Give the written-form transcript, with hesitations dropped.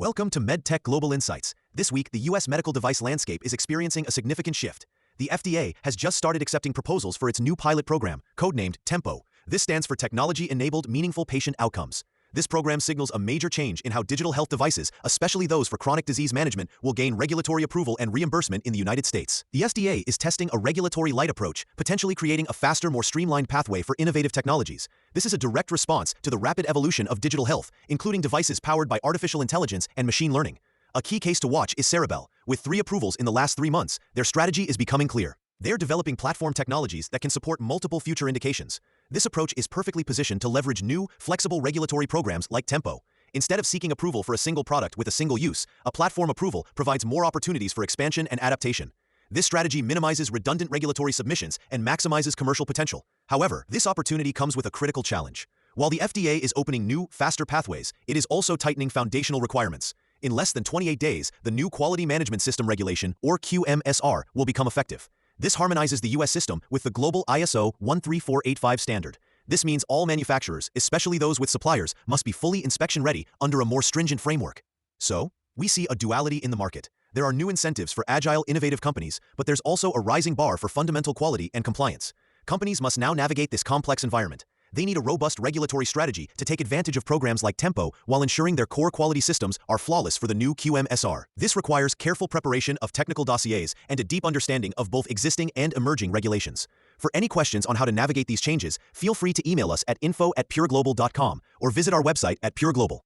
Welcome to MedTech Global Insights. This week, the U.S. medical device landscape is experiencing a significant shift. The FDA has just started accepting proposals for its new pilot program, codenamed TEMPO. This stands for Technology-Enabled Meaningful Patient Outcomes. This program signals a major change in how digital health devices, especially those for chronic disease management, will gain regulatory approval and reimbursement in the United States. The FDA is testing a regulatory light approach, potentially creating a faster, more streamlined pathway for innovative technologies. This is a direct response to the rapid evolution of digital health, including devices powered by artificial intelligence and machine learning. A key case to watch is Ceribell. With 3 approvals in the last 3 months, their strategy is becoming clear. They're developing platform technologies that can support multiple future indications. This approach is perfectly positioned to leverage new, flexible regulatory programs like TEMPO. Instead of seeking approval for a single product with a single use, a platform approval provides more opportunities for expansion and adaptation. This strategy minimizes redundant regulatory submissions and maximizes commercial potential. However, this opportunity comes with a critical challenge. While the FDA is opening new, faster pathways, it is also tightening foundational requirements. In less than 28 days, the new Quality Management System Regulation, or QMSR, will become effective. This harmonizes the U.S. system with the global ISO 13485 standard. This means all manufacturers, especially those with suppliers, must be fully inspection-ready under a more stringent framework. So, we see a duality in the market. There are new incentives for agile, innovative companies, but there's also a rising bar for fundamental quality and compliance. Companies must now navigate this complex environment. They need a robust regulatory strategy to take advantage of programs like TEMPO while ensuring their core quality systems are flawless for the new QMSR. This requires careful preparation of technical dossiers and a deep understanding of both existing and emerging regulations. For any questions on how to navigate these changes, feel free to email us at info@pureglobal.com or visit our website at pureglobal.